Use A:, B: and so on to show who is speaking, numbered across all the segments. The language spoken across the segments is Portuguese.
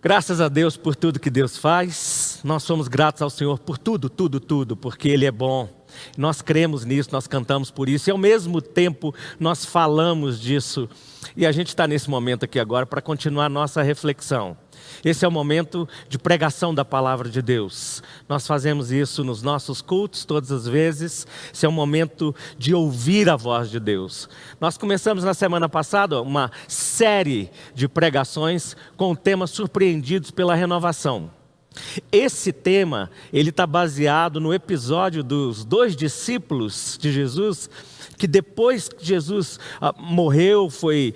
A: Graças a Deus por tudo que Deus faz. Nós somos gratos ao Senhor por tudo, porque Ele é bom. Nós cremos nisso, nós cantamos por isso e ao mesmo tempo nós falamos disso. E a gente está nesse momento aqui agora para continuar a nossa reflexão. Esse é o momento de pregação da palavra de Deus. Nós fazemos isso nos nossos cultos todas as vezes. Esse é um momento de ouvir a voz de Deus. Nós começamos na semana passada uma série de pregações com o tema Surpreendidos pela Renovação. Esse tema, ele está baseado no episódio dos 2 discípulos de Jesus, que depois que Jesus morreu, foi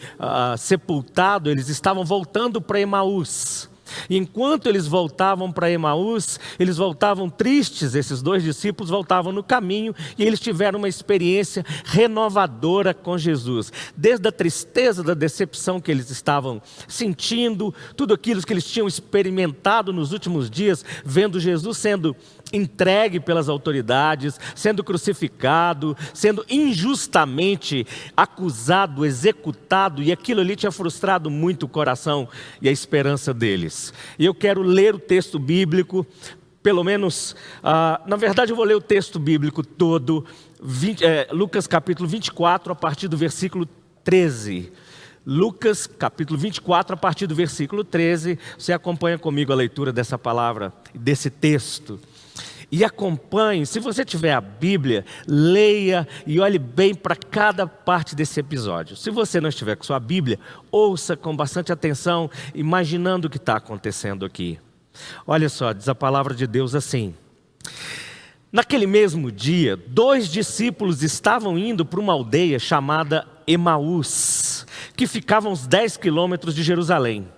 A: sepultado, eles estavam voltando para Emaús. E enquanto eles voltavam para Emaús, eles voltavam tristes, esses 2 discípulos voltavam no caminho e eles tiveram uma experiência renovadora com Jesus. Desde a tristeza, da decepção que eles estavam sentindo, tudo aquilo que eles tinham experimentado nos últimos dias, vendo Jesus sendo entregue pelas autoridades, sendo crucificado, sendo injustamente acusado, executado, e aquilo ali tinha frustrado muito o coração e a esperança deles. E eu quero ler o texto bíblico, pelo menos, na verdade eu vou ler o texto bíblico todo, Lucas capítulo 24, a partir do versículo 13. Lucas capítulo 24, a partir do versículo 13, você acompanha comigo a leitura dessa palavra, desse texto. E acompanhe, se você tiver a Bíblia, leia e olhe bem para cada parte desse episódio. Se você não estiver com sua Bíblia, ouça com bastante atenção, imaginando o que está acontecendo aqui. Olha só, diz a palavra de Deus assim: naquele mesmo dia, 2 discípulos estavam indo para uma aldeia chamada Emaús, que ficava a uns 10 quilômetros de Jerusalém.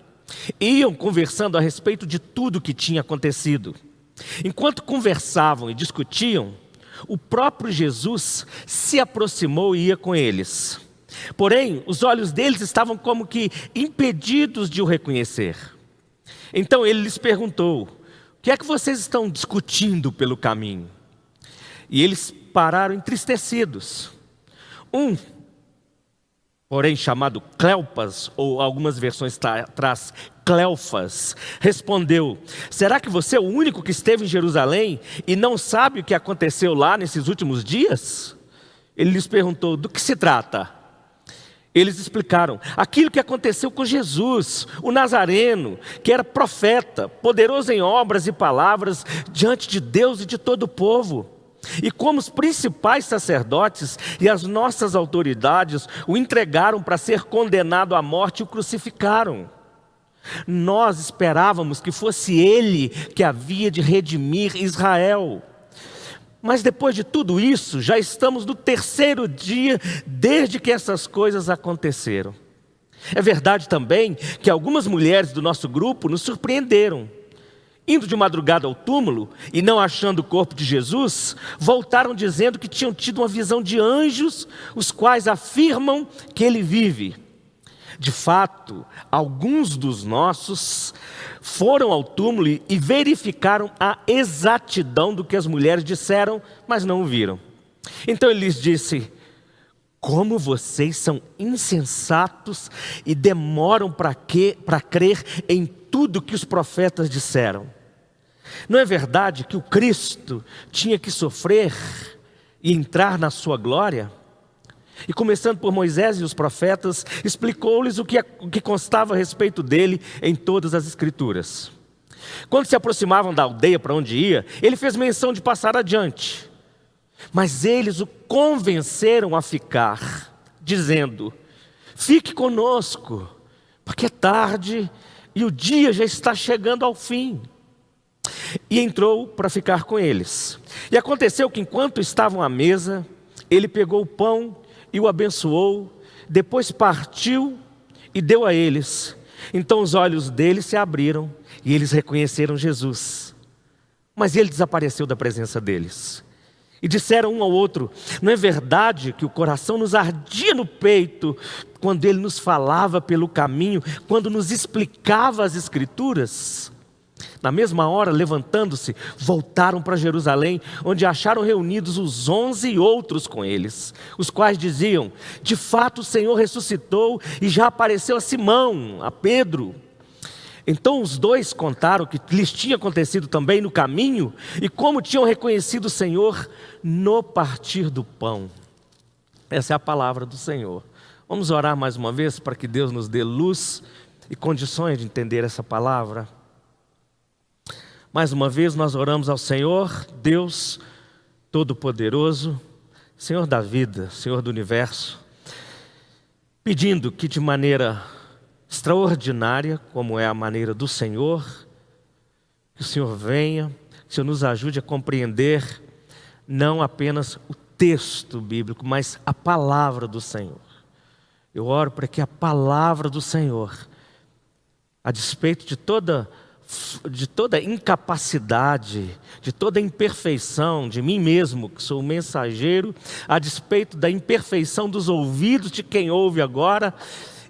A: Iam conversando a respeito de tudo o que tinha acontecido. Enquanto conversavam e discutiam, o próprio Jesus se aproximou e ia com eles. Porém, os olhos deles estavam como que impedidos de o reconhecer. Então ele lhes perguntou: o que é que vocês estão discutindo pelo caminho? E eles pararam entristecidos. Porém chamado Cleopas, ou algumas versões traz Cleofas, respondeu: será que você é o único que esteve em Jerusalém e não sabe o que aconteceu lá nesses últimos dias? Ele lhes perguntou: do que se trata? Eles explicaram: aquilo que aconteceu com Jesus, o Nazareno, que era profeta, poderoso em obras e palavras diante de Deus e de todo o povo. E como os principais sacerdotes e as nossas autoridades o entregaram para ser condenado à morte e o crucificaram. Nós esperávamos que fosse ele que havia de redimir Israel. Mas depois de tudo isso, já estamos no 3º dia desde que essas coisas aconteceram. É verdade também que algumas mulheres do nosso grupo nos surpreenderam. Indo de madrugada ao túmulo e não achando o corpo de Jesus, voltaram dizendo que tinham tido uma visão de anjos, os quais afirmam que ele vive. De fato, alguns dos nossos foram ao túmulo e verificaram a exatidão do que as mulheres disseram, mas não o viram. Então ele lhes disse: como vocês são insensatos e demoram para crer em tudo que os profetas disseram. Não é verdade que o Cristo tinha que sofrer e entrar na sua glória? E começando por Moisés e os profetas, explicou-lhes o que constava a respeito dele em todas as Escrituras. Quando se aproximavam da aldeia para onde ia, ele fez menção de passar adiante. Mas eles o convenceram a ficar, dizendo: fique conosco, porque é tarde e o dia já está chegando ao fim. E entrou para ficar com eles. E aconteceu que enquanto estavam à mesa, ele pegou o pão e o abençoou, depois partiu e deu a eles. Então os olhos deles se abriram e eles reconheceram Jesus. Mas ele desapareceu da presença deles. E disseram um ao outro: não é verdade que o coração nos ardia no peito quando ele nos falava pelo caminho, quando nos explicava as Escrituras? Na mesma hora, levantando-se, voltaram para Jerusalém, onde acharam reunidos os 11 outros com eles, os quais diziam: de fato o Senhor ressuscitou e já apareceu a Simão, a Pedro. Então os dois contaram o que lhes tinha acontecido também no caminho e como tinham reconhecido o Senhor no partir do pão. Essa é a palavra do Senhor. Vamos orar mais uma vez para que Deus nos dê luz e condições de entender essa palavra. Mais uma vez nós oramos ao Senhor, Deus Todo-Poderoso, Senhor da vida, Senhor do universo, pedindo que de maneira extraordinária, como é a maneira do Senhor, que o Senhor venha, que o Senhor nos ajude a compreender não apenas o texto bíblico, mas a palavra do Senhor. Eu oro para que a palavra do Senhor, a despeito de toda incapacidade, de toda imperfeição de mim mesmo, que sou o mensageiro, a despeito da imperfeição dos ouvidos de quem ouve agora,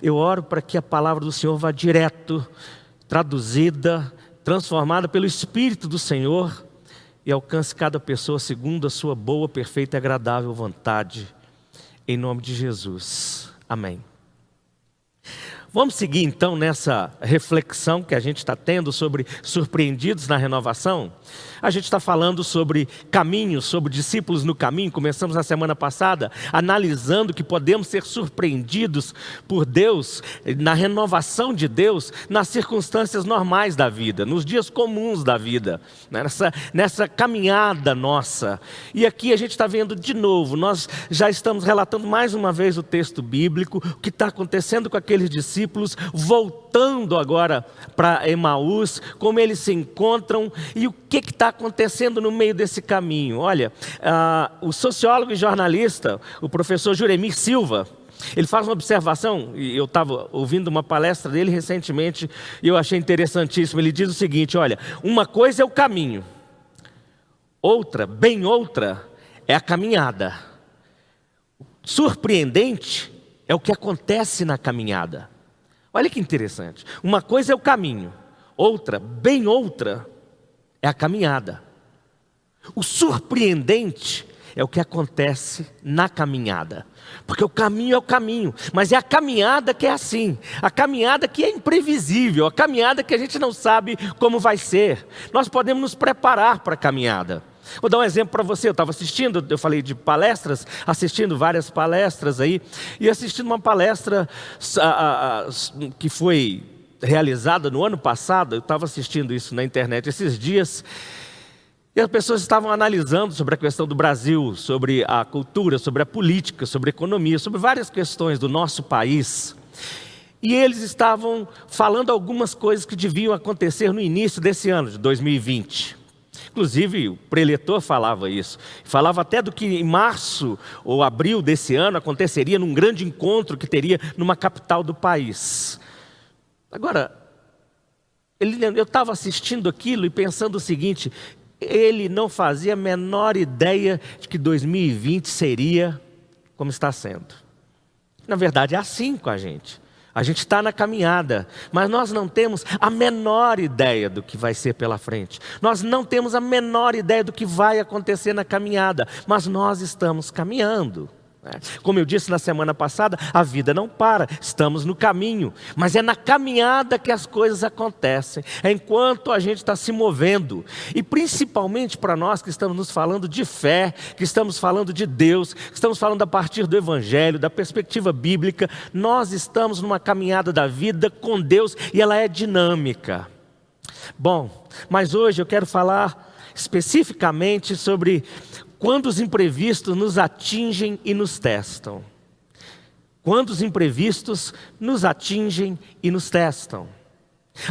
A: eu oro para que a palavra do Senhor vá direto, traduzida, transformada pelo Espírito do Senhor e alcance cada pessoa segundo a sua boa, perfeita e agradável vontade. Em nome de Jesus. Amém. Vamos seguir então nessa reflexão que a gente está tendo sobre surpreendidos na renovação. A gente está falando sobre caminhos, sobre discípulos no caminho. Começamos na semana passada analisando que podemos ser surpreendidos por Deus, na renovação de Deus, nas circunstâncias normais da vida, nos dias comuns da vida, nessa caminhada nossa. E aqui a gente está vendo de novo, nós já estamos relatando mais uma vez o texto bíblico, o que está acontecendo com aqueles discípulos, voltando agora para Emaús, como eles se encontram e o que está acontecendo no meio desse caminho. Olha, o sociólogo e jornalista, o professor Juremir Silva, ele faz uma observação, e eu estava ouvindo uma palestra dele recentemente, e eu achei interessantíssimo. Ele diz o seguinte: olha, uma coisa é o caminho, outra, bem outra, é a caminhada. Surpreendente é o que acontece na caminhada. Olha que interessante. Uma coisa é o caminho, outra, bem outra, é a caminhada. O surpreendente é o que acontece na caminhada. Porque o caminho é o caminho, mas é a caminhada que é assim. A caminhada que é imprevisível, a caminhada que a gente não sabe como vai ser. Nós podemos nos preparar para a caminhada. Vou dar um exemplo para você. Eu estava assistindo, eu falei de palestras, assistindo várias palestras aí, e assistindo uma palestra que foi realizada no ano passado. Eu estava assistindo isso na internet esses dias, e as pessoas estavam analisando sobre a questão do Brasil, sobre a cultura, sobre a política, sobre a economia, sobre várias questões do nosso país. E eles estavam falando algumas coisas que deviam acontecer no início desse ano, de 2020. Inclusive, o preletor falava isso. Falava até do que em março ou abril desse ano aconteceria num grande encontro que teria numa capital do país. Agora, eu estava assistindo aquilo e pensando o seguinte: ele não fazia a menor ideia de que 2020 seria como está sendo. Na verdade, é assim com a gente. A gente está na caminhada, mas nós não temos a menor ideia do que vai ser pela frente. Nós não temos a menor ideia do que vai acontecer na caminhada, mas nós estamos caminhando. Como eu disse na semana passada, a vida não para, estamos no caminho, mas é na caminhada que as coisas acontecem, é enquanto a gente está se movendo. E principalmente para nós que estamos nos falando de fé, que estamos falando de Deus, que estamos falando a partir do Evangelho, da perspectiva bíblica, nós estamos numa caminhada da vida com Deus e ela é dinâmica. Bom, mas hoje eu quero falar especificamente sobre quando os imprevistos nos atingem e nos testam. Quando os imprevistos nos atingem e nos testam.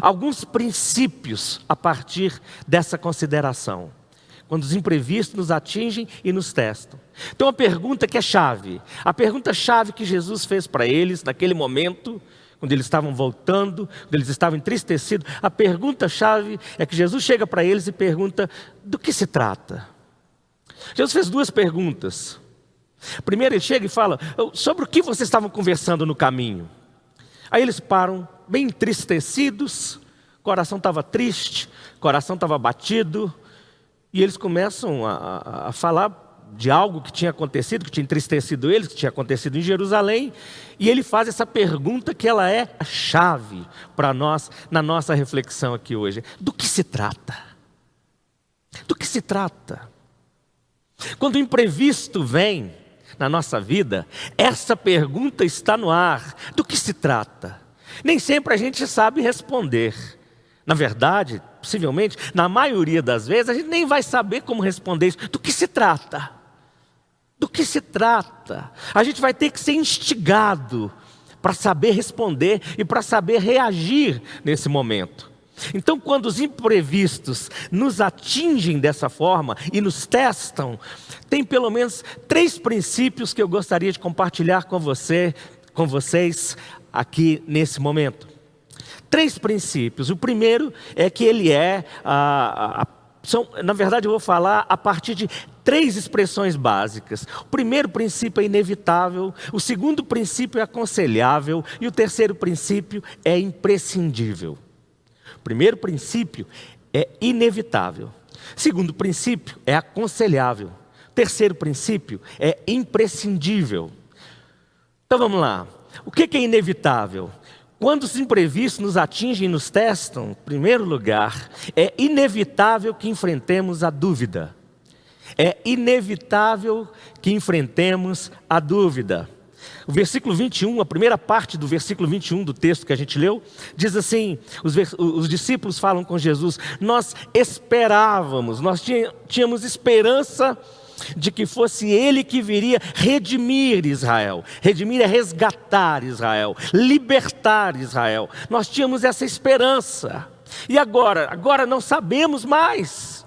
A: Alguns princípios a partir dessa consideração. Quando os imprevistos nos atingem e nos testam. Então a pergunta que é chave, a pergunta chave que Jesus fez para eles naquele momento, quando eles estavam voltando, quando eles estavam entristecidos, a pergunta chave é que Jesus chega para eles e pergunta: do que se trata? Jesus fez duas perguntas. Primeiro ele chega e fala: sobre o que vocês estavam conversando no caminho? Aí eles param bem entristecidos, o coração estava triste, o coração estava batido, e eles começam a falar de algo que tinha acontecido, que tinha entristecido eles, que tinha acontecido em Jerusalém, e ele faz essa pergunta que ela é a chave para nós, na nossa reflexão aqui hoje. Do que se trata? Do que se trata? Quando o imprevisto vem na nossa vida, essa pergunta está no ar. Do que se trata? Nem sempre a gente sabe responder. Na verdade, possivelmente, na maioria das vezes, a gente nem vai saber como responder isso. Do que se trata? Do que se trata? A gente vai ter que ser instigado para saber responder e para saber reagir nesse momento. Então, quando os imprevistos nos atingem dessa forma e nos testam, tem pelo menos 3 princípios que eu gostaria de compartilhar com vocês aqui nesse momento. 3 princípios. O primeiro é que ele na verdade eu vou falar a partir de 3 expressões básicas. O primeiro princípio é inevitável, o segundo princípio é aconselhável e o terceiro princípio é imprescindível. O primeiro princípio é inevitável. O segundo princípio é aconselhável. O terceiro princípio é imprescindível. Então vamos lá. O que é inevitável? Quando os imprevistos nos atingem e nos testam, em primeiro lugar, é inevitável que enfrentemos a dúvida. É inevitável que enfrentemos a dúvida. O versículo 21, a primeira parte do versículo 21 do texto que a gente leu, diz assim, os discípulos falam com Jesus, nós esperávamos, nós tínhamos esperança de que fosse Ele que viria redimir Israel. Redimir é resgatar Israel, libertar Israel. Nós tínhamos essa esperança. E agora? Agora não sabemos mais.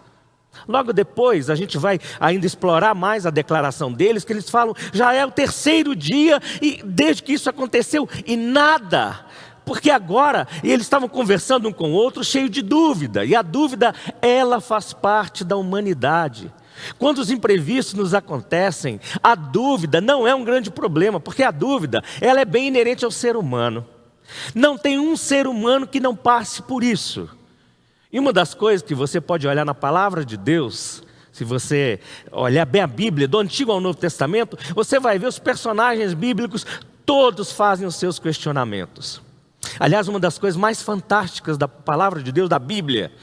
A: Logo depois a gente vai ainda explorar mais a declaração deles, que eles falam, já é o 3º dia e desde que isso aconteceu e nada. Porque agora eles estavam conversando um com o outro cheio de dúvida. E a dúvida, ela faz parte da humanidade. Quando os imprevistos nos acontecem, a dúvida não é um grande problema, porque a dúvida, ela é bem inerente ao ser humano. Não tem um ser humano que não passe por isso. E uma das coisas que você pode olhar na palavra de Deus, se você olhar bem a Bíblia, do Antigo ao Novo Testamento, você vai ver os personagens bíblicos, todos fazem os seus questionamentos. Aliás, uma das coisas mais fantásticas da palavra de Deus, da Bíblia,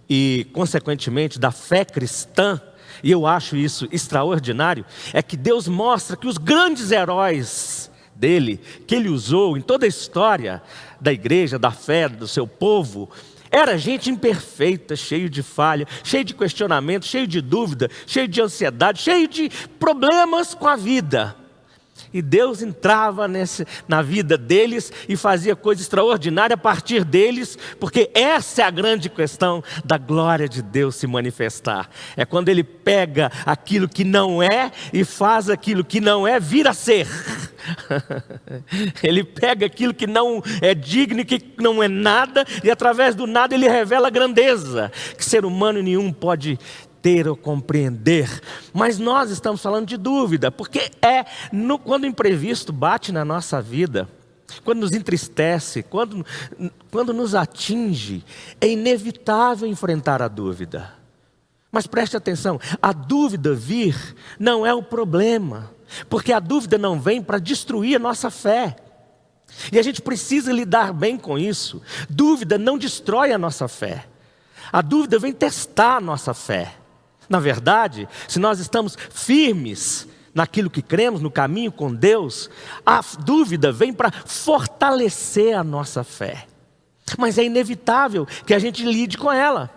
A: e consequentemente da fé cristã, e eu acho isso extraordinário, é que Deus mostra que os grandes heróis dele, que ele usou em toda a história da igreja, da fé, do seu povo, era gente imperfeita, cheio de falha, cheio de questionamento, cheio de dúvida, cheio de ansiedade, cheio de problemas com a vida. E Deus entrava na vida deles e fazia coisa extraordinária a partir deles, porque essa é a grande questão da glória de Deus se manifestar. É quando Ele pega aquilo que não é e faz aquilo que não é vir a ser. Ele pega aquilo que não é digno e que não é nada, e através do nada Ele revela a grandeza, que ser humano nenhum pode ter ou compreender. Mas nós estamos falando de dúvida, porque quando o imprevisto bate na nossa vida, quando nos entristece, quando nos atinge, é inevitável enfrentar a dúvida. Mas preste atenção, a dúvida vir não é o problema, porque a dúvida não vem para destruir a nossa fé. E a gente precisa lidar bem com isso. Dúvida não destrói a nossa fé. A dúvida vem testar a nossa fé. Na verdade, se nós estamos firmes naquilo que cremos, no caminho com Deus, a dúvida vem para fortalecer a nossa fé. Mas é inevitável que a gente lide com ela.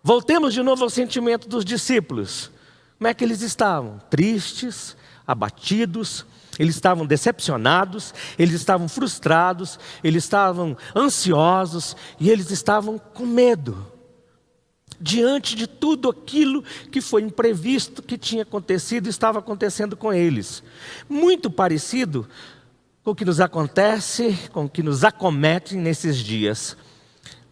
A: Voltemos de novo ao sentimento dos discípulos. Como é que eles estavam? Tristes, abatidos, eles estavam decepcionados, eles estavam frustrados, eles estavam ansiosos e eles estavam com medo. Diante de tudo aquilo que foi imprevisto, que tinha acontecido e estava acontecendo com eles. Muito parecido com o que nos acontece, com o que nos acomete nesses dias.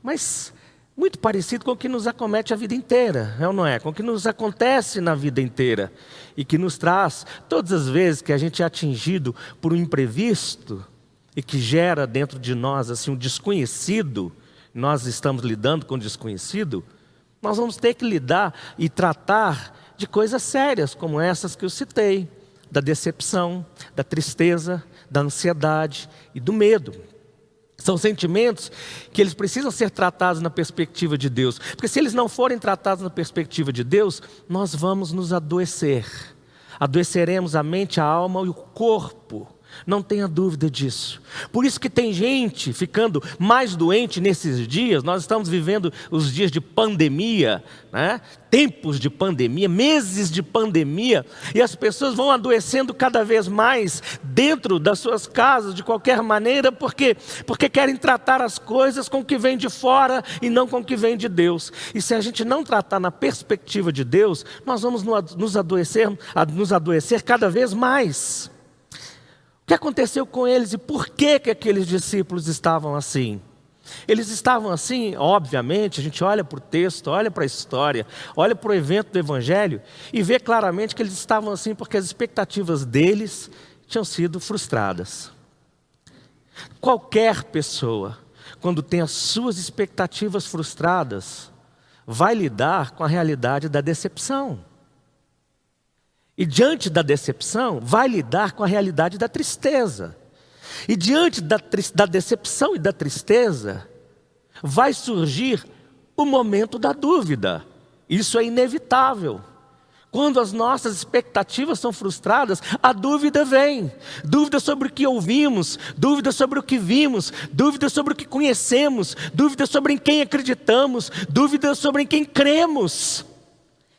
A: Mas muito parecido com o que nos acomete a vida inteira, é ou não é? Com o que nos acontece na vida inteira. E que nos traz, todas as vezes que a gente é atingido por um imprevisto, e que gera dentro de nós assim, um desconhecido, nós estamos lidando com o desconhecido, nós vamos ter que lidar e tratar de coisas sérias, como essas que eu citei, da decepção, da tristeza, da ansiedade e do medo. São sentimentos que eles precisam ser tratados na perspectiva de Deus. Porque se eles não forem tratados na perspectiva de Deus, nós vamos nos adoecer. Adoeceremos a mente, a alma e o corpo. Não tenha dúvida disso. Por isso que tem gente ficando mais doente nesses dias. Nós estamos vivendo os dias de pandemia, né? Tempos de pandemia, meses de pandemia. E as pessoas vão adoecendo cada vez mais dentro das suas casas, de qualquer maneira, porque querem tratar as coisas com o que vem de fora e não com o que vem de Deus. E se a gente não tratar na perspectiva de Deus, nós vamos nos adoecer cada vez mais. O que aconteceu com eles e por que aqueles discípulos estavam assim? Eles estavam assim, obviamente, a gente olha para o texto, olha para a história, olha para o evento do Evangelho e vê claramente que eles estavam assim porque as expectativas deles tinham sido frustradas. Qualquer pessoa, quando tem as suas expectativas frustradas, vai lidar com a realidade da decepção. E diante da decepção, vai lidar com a realidade da tristeza. E diante da decepção e da tristeza, vai surgir o momento da dúvida. Isso é inevitável. Quando as nossas expectativas são frustradas, a dúvida vem. Dúvida sobre o que ouvimos, dúvida sobre o que vimos, dúvida sobre o que conhecemos, dúvida sobre em quem acreditamos, dúvida sobre em quem cremos.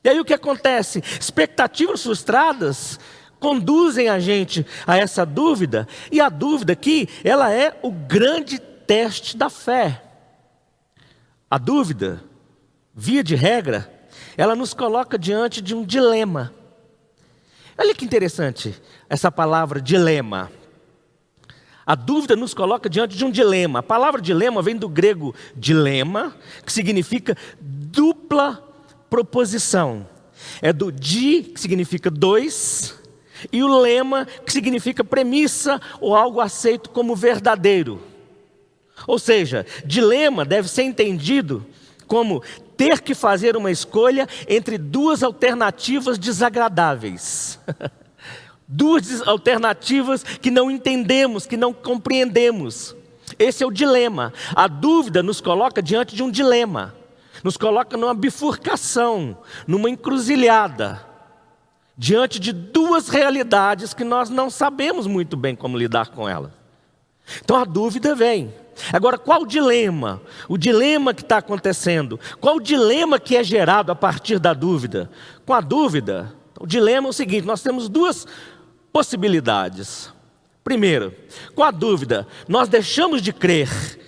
A: E aí o que acontece? Expectativas frustradas conduzem a gente a essa dúvida. E a dúvida aqui, ela é o grande teste da fé. A dúvida, via de regra, ela nos coloca diante de um dilema. Olha que interessante essa palavra dilema. A dúvida nos coloca diante de um dilema. A palavra dilema vem do grego dilema, que significa dupla proposição. É do di, que significa dois, e o lema, que significa premissa ou algo aceito como verdadeiro. Ou seja, dilema deve ser entendido como ter que fazer uma escolha entre duas alternativas desagradáveis. Duas alternativas que não entendemos, que não compreendemos. Esse é o dilema. A dúvida nos coloca diante de um dilema. Nos coloca numa bifurcação, numa encruzilhada, diante de duas realidades que nós não sabemos muito bem como lidar com elas. Então a dúvida vem. Agora, qual o dilema? O dilema que está acontecendo? Qual o dilema que é gerado a partir da dúvida? Com a dúvida, o dilema é o seguinte: nós temos duas possibilidades. Primeiro, com a dúvida, nós deixamos de crer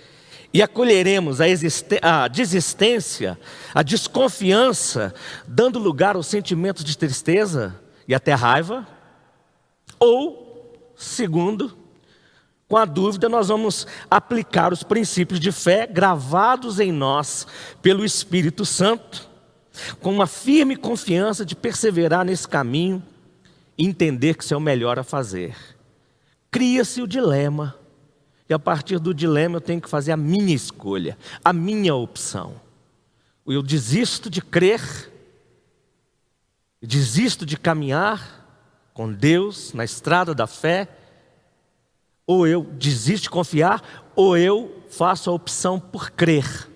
A: e acolheremos a desistência, a desconfiança, dando lugar aos sentimentos de tristeza e até raiva. Ou, segundo, com a dúvida nós vamos aplicar os princípios de fé gravados em nós pelo Espírito Santo, com uma firme confiança de perseverar nesse caminho e entender que isso é o melhor a fazer. Cria-se o dilema. E a partir do dilema eu tenho que fazer a minha escolha, a minha opção. Eu desisto de crer, desisto de caminhar com Deus na estrada da fé, ou eu desisto de confiar, ou eu faço a opção por crer,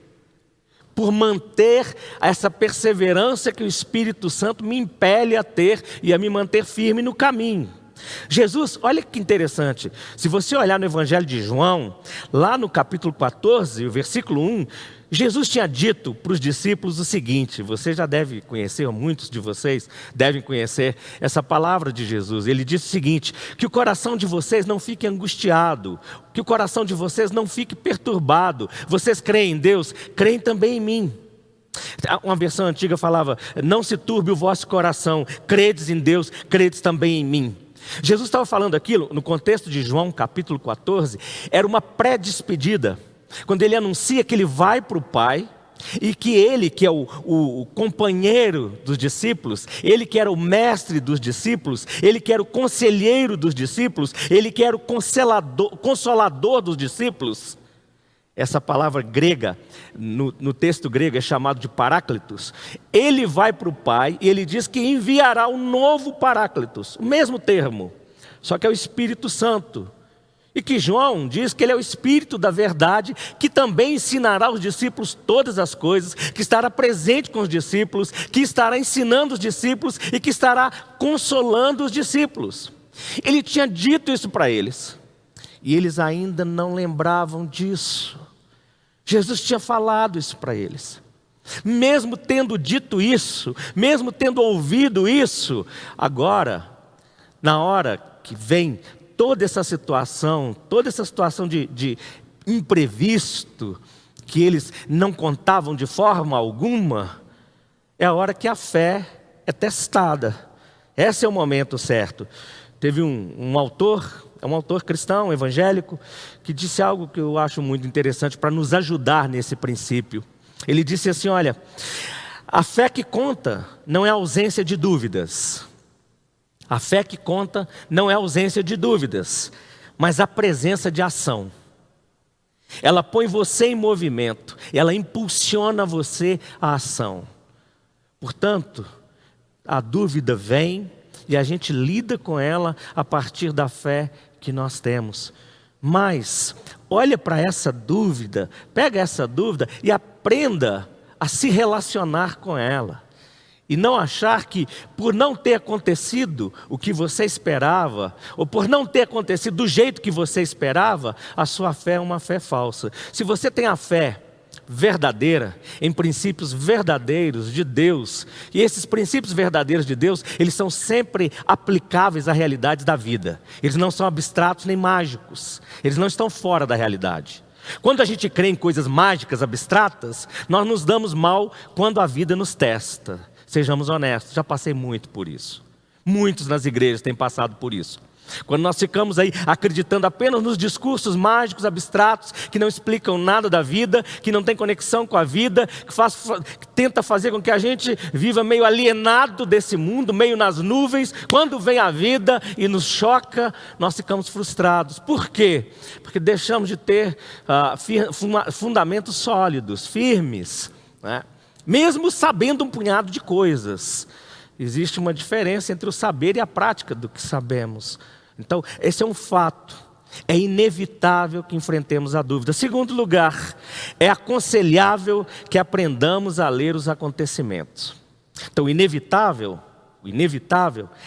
A: por manter essa perseverança que o Espírito Santo me impele a ter e a me manter firme no caminho. Jesus, olha que interessante, se você olhar no Evangelho de João, lá no capítulo 14, o versículo 1, Jesus tinha dito para os discípulos o seguinte, você já deve conhecer, muitos de vocês devem conhecer essa palavra de Jesus. Ele disse o seguinte, que o coração de vocês não fique angustiado, que o coração de vocês não fique perturbado. Vocês creem em Deus, creem também em mim. Uma versão antiga falava, não se turbe o vosso coração, credes em Deus, credes também em mim. Jesus estava falando aquilo, no contexto de João capítulo 14, era uma pré-despedida, quando ele anuncia que ele vai para o Pai, e que ele, que é o companheiro dos discípulos, ele que era o mestre dos discípulos, ele que era o conselheiro dos discípulos, ele que era o consolador dos discípulos, essa palavra grega, no texto grego é chamado de Paráclitos, ele vai para o Pai e ele diz que enviará um novo Paráclitos, o mesmo termo, só que é o Espírito Santo. E que João diz que ele é o Espírito da verdade, que também ensinará aos discípulos todas as coisas, que estará presente com os discípulos, que estará ensinando os discípulos e que estará consolando os discípulos. Ele tinha dito isso para eles, e eles ainda não lembravam disso. Jesus tinha falado isso para eles. Mesmo tendo dito isso, mesmo tendo ouvido isso, agora, na hora que vem toda essa situação de imprevisto, que eles não contavam de forma alguma, é a hora que a fé é testada. Esse é o momento certo. Teve um autor, é um autor cristão, evangélico, que disse algo que eu acho muito interessante para nos ajudar nesse princípio. Ele disse assim, olha, a fé que conta não é a ausência de dúvidas. A fé que conta não é a ausência de dúvidas, mas a presença de ação. Ela põe você em movimento, ela impulsiona você à ação. Portanto, a dúvida vem e a gente lida com ela a partir da fé que nós temos. Mas, olha para essa dúvida, pega essa dúvida e aprenda a se relacionar com ela. E não achar que por não ter acontecido o que você esperava, ou por não ter acontecido do jeito que você esperava, a sua fé é uma fé falsa. Se você tem a fé verdadeira, em princípios verdadeiros de Deus, e esses princípios verdadeiros de Deus, eles são sempre aplicáveis à realidade da vida. Eles não são abstratos nem mágicos, eles não estão fora da realidade. Quando a gente crê em coisas mágicas, abstratas, nós nos damos mal quando a vida nos testa. Sejamos honestos, já passei muito por isso. Muitos nas igrejas têm passado por isso. Quando nós ficamos aí acreditando apenas nos discursos mágicos, abstratos, que não explicam nada da vida, que não tem conexão com a vida, que tenta fazer com que a gente viva meio alienado desse mundo, meio nas nuvens. Quando vem a vida e nos choca, nós ficamos frustrados. Por quê? Porque deixamos de ter fundamentos sólidos, firmes, né? Mesmo sabendo um punhado de coisas. Existe uma diferença entre o saber e a prática do que sabemos. Então, esse é um fato. É inevitável que enfrentemos a dúvida. Segundo lugar, é aconselhável que aprendamos a ler os acontecimentos. Então, o inevitável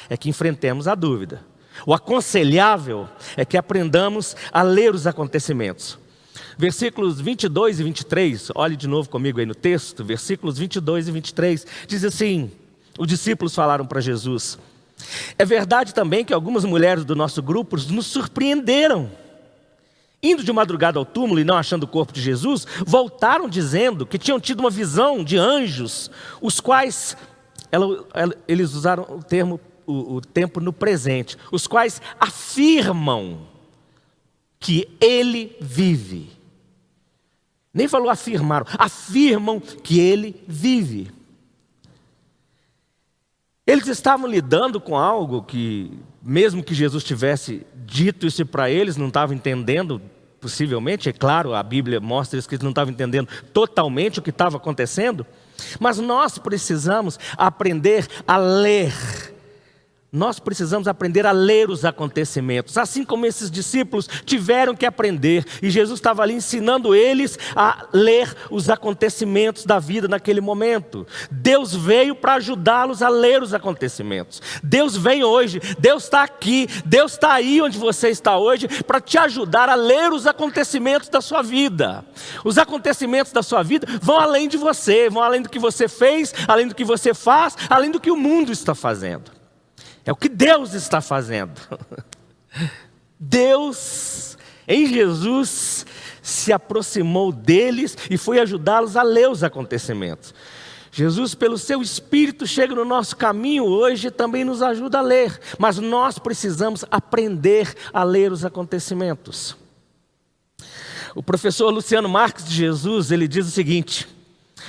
A: é que enfrentemos a dúvida. O aconselhável é que aprendamos a ler os acontecimentos. Versículos 22 e 23, olhe de novo comigo aí no texto, versículos 22 e 23, diz assim, os discípulos falaram para Jesus, é verdade também que algumas mulheres do nosso grupo nos surpreenderam. Indo de madrugada ao túmulo e não achando o corpo de Jesus, voltaram dizendo que tinham tido uma visão de anjos, os quais, eles usaram o tempo no presente, os quais afirmam que ele vive. Nem falou afirmaram, afirmam que ele vive. Eles estavam lidando com algo que, mesmo que Jesus tivesse dito isso para eles, não estavam entendendo, possivelmente, é claro, a Bíblia mostra isso, que eles não estavam entendendo totalmente o que estava acontecendo, mas nós precisamos aprender a ler. Nós precisamos aprender a ler os acontecimentos, assim como esses discípulos tiveram que aprender, e Jesus estava ali ensinando eles a ler os acontecimentos da vida naquele momento. Deus veio para ajudá-los a ler os acontecimentos. Deus vem hoje, Deus está aqui, Deus está aí onde você está hoje, para te ajudar a ler os acontecimentos da sua vida. Os acontecimentos da sua vida vão além de você, vão além do que você fez, além do que você faz, além do que o mundo está fazendo. É o que Deus está fazendo. Deus, em Jesus, se aproximou deles e foi ajudá-los a ler os acontecimentos. Jesus, pelo seu Espírito, chega no nosso caminho hoje e também nos ajuda a ler. Mas nós precisamos aprender a ler os acontecimentos. O professor Luciano Marques de Jesus, ele diz o seguinte: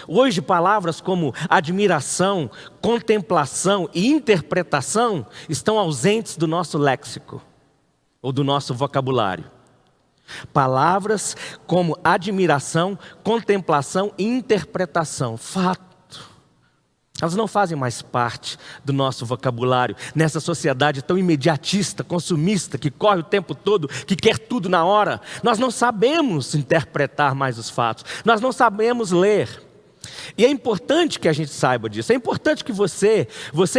A: hoje palavras como admiração, contemplação e interpretação estão ausentes do nosso léxico ou do nosso vocabulário. Palavras como admiração, contemplação e interpretação. Fato. Elas não fazem mais parte do nosso vocabulário nessa sociedade tão imediatista, consumista, que corre o tempo todo, que quer tudo na hora. Nós não sabemos interpretar mais os fatos, nós não sabemos ler. E é importante que a gente saiba disso, é importante que você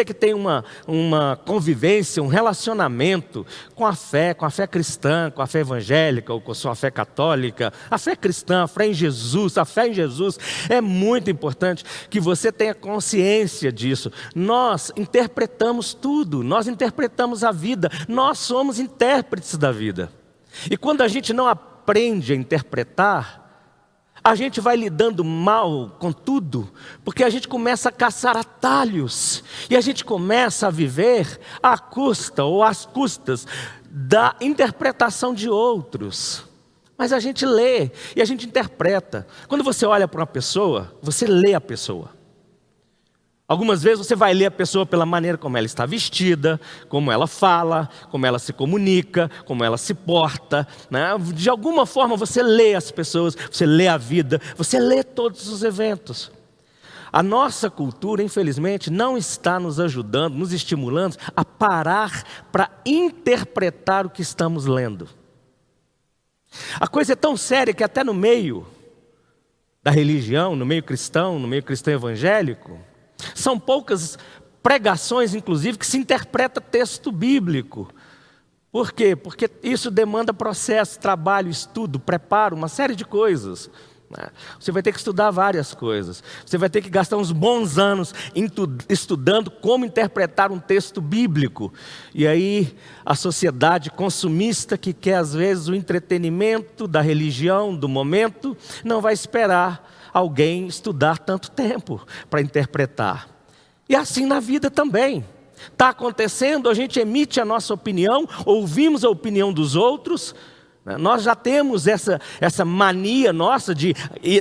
A: que tem uma convivência, um relacionamento com a fé cristã, com a fé evangélica ou com a sua fé católica, a fé cristã, a fé em Jesus, é muito importante que você tenha consciência disso. Nós interpretamos tudo, nós interpretamos a vida, nós somos intérpretes da vida. E quando a gente não aprende a interpretar, a gente vai lidando mal com tudo, porque a gente começa a caçar atalhos, e a gente começa a viver à custa ou às custas da interpretação de outros. Mas a gente lê e a gente interpreta. Quando você olha para uma pessoa, você lê a pessoa. Algumas vezes você vai ler a pessoa pela maneira como ela está vestida, como ela fala, como ela se comunica, como ela se porta, né? De alguma forma você lê as pessoas, você lê a vida, você lê todos os eventos. A nossa cultura, infelizmente, não está nos ajudando, nos estimulando a parar para interpretar o que estamos lendo. A coisa é tão séria que até no meio da religião, no meio cristão evangélico, são poucas pregações, inclusive, que se interpreta texto bíblico. Por quê? Porque isso demanda processo, trabalho, estudo, preparo, uma série de coisas. Você vai ter que estudar várias coisas. Você vai ter que gastar uns bons anos estudando como interpretar um texto bíblico. E aí a sociedade consumista, que quer às vezes o entretenimento da religião, do momento, não vai esperar alguém estudar tanto tempo para interpretar. E assim na vida também. Está acontecendo, a gente emite a nossa opinião, ouvimos a opinião dos outros. Nós já temos essa mania nossa de